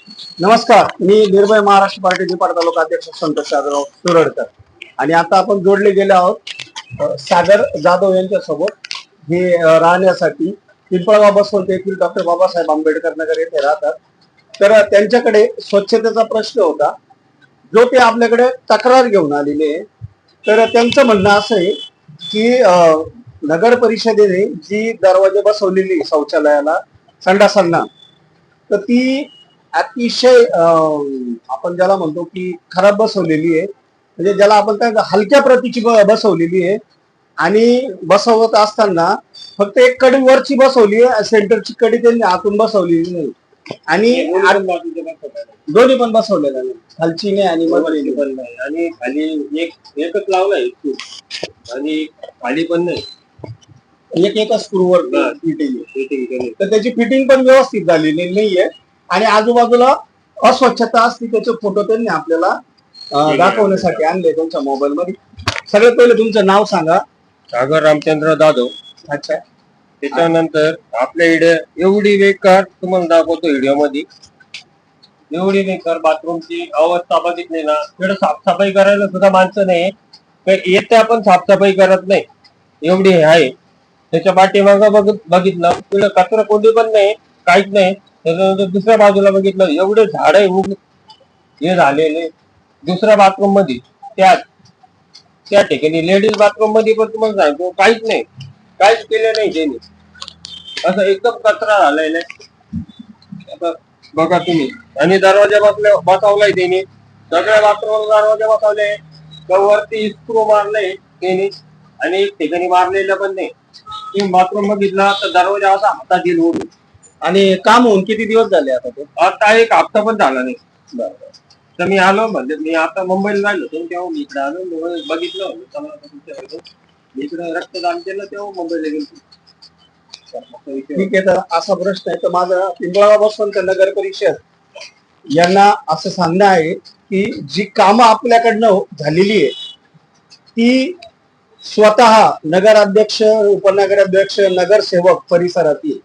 नमस्कार, मी निर्भय महाराष्ट्र पार्टी निपाड तालुका अध्यक्ष संतोष जाधव सुरडकर आणि आता आपण जोडले गेले आहोत सागर जाधव यांच्यासोबत हे राहण्यासाठी पिंपळगाव बसवंत येथील डॉक्टर बाबासाहेब आंबेडकर नगर येथे राहतात. तर त्यांच्याकडे स्वच्छतेचा प्रश्न होता जो ते आपल्याकडे तक्रार घेऊन आलेले. तर त्यांचं म्हणणं असं आहे की नगर परिषदेने जी दरवाजे बसवलेली शौचालयाला संडासांना तर ती अतिशय आपण ज्याला म्हणतो की खराब बसवलेली आहे. म्हणजे ज्याला आपण काय हलक्या प्रतीची बसवलेली आहे आणि बसवत असताना फक्त एक कडी वरची बसवली आहे, सेंटरची कडी त्यांनी आतून बसवलेली नाही आणि दोन्ही पण बसवलेल्या नाही, खालची नाही आणि मधली पण नाही आणि खाली एकच लावलाय आणि खाली पण नाही, एकच स्क्रूवर फिटिंग तर त्याची फिटिंग पण व्यवस्थित झालेली नाहीये आणि आजूबाजूला अस्वच्छता असते त्याचे फोटो त्यांनी आपल्याला दाखवण्यासाठी आणले त्यांच्या मोबाईल मध्ये. सगळ्यात पहिले तुमचं नाव सांगा. सागर रामचंद्र जाधव. अच्छा. त्याच्यानंतर आपल्या इकडे एवढी बेकार तुम्हाला दाखवतो व्हिडिओ मध्ये, एवढी बेकार बाथरूमची अवस्था बघितली ना, तिकडे साफसफाई करायला सुद्धा माणसं नाही. येते आपण साफसफाई करत नाही एवढी आहे. त्याच्या पाठीमाग बघितलं तिकडे कचरा कोंडी पण नाही, काहीच नाही. त्याच्यानंतर दुसऱ्या बाजूला बघितलं एवढे झाड हे झालेले. दुसऱ्या बाथरूम मध्ये त्या ठिकाणी लेडीज बाथरूम मध्ये पण तुम्हाला सांगतो काहीच नाही, काहीच केलं नाही त्यांनी. असं एकदम कचरा झालेला आहे बघा तुम्ही. आणि दरवाजा बसवलाय त्यांनी, सगळ्या बाथरूम दरवाजा बसवले, वरती स्क्रू मारले त्यांनी आणि एक ठिकाणी मारलेलं पण नाही. तुम्ही बाथरूम बघितला तर दरवाजा असा हातात येईल उडून. आणि काम होऊन किती दिवस झाले आता ते? आता एक हप्ता पण झाला नाही. तर मी आलो म्हणजे मी आता मुंबईला राहिलो तेव्हा मी इकडे आलो, बघितलं इकडे रक्तदान केलं तेव्हा मुंबईला गेलो. ठीक आहे. तर असा प्रश्न आहे तर माझा पिंपळगाव बसवंत नगर परिषद यांना असं सांगणं आहे की जी कामं आपल्याकडनं झालेली आहे ती स्वतः नगराध्यक्ष, उपनगराध्यक्ष, नगरसेवक परिसरातील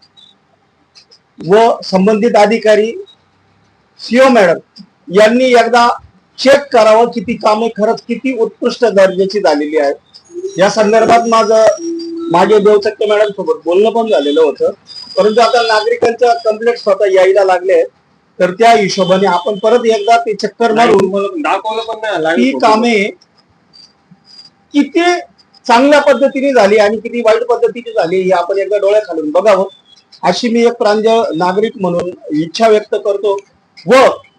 व संबंधित अधिकारी, सीओ मॅडम यांनी एकदा चेक करावं की ती कामे खरंच किती उत्कृष्ट दर्जाची झालेली आहेत. या संदर्भात माझे देवचक्के मॅडम सोबत बोलणं पण झालेलं होतं. परंतु आता नागरिकांच्या कंप्लेंट स्वतः यायला लागले, तर त्या हिशोबाने आपण परत एकदा ते चक्कर मारून दाखवलं पण नाही ती कामे किती चांगल्या पद्धतीने झाली आणि किती वाईट पद्धतीने झाली हे आपण एकदा डोळ्या खालून बघावं अशी मी एक प्रांजळ नागरिक म्हणून इच्छा व्यक्त करतो व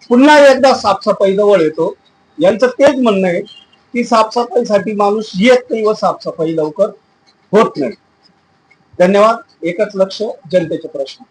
पुन्हा एकदा साफसफाई जवळ येतो. यांचं तेच म्हणणं आहे की साफसफाईसाठी माणूस येत नाही व साफसफाई लवकर होत नाही. धन्यवाद. एकच लक्ष, जनतेचे प्रश्न.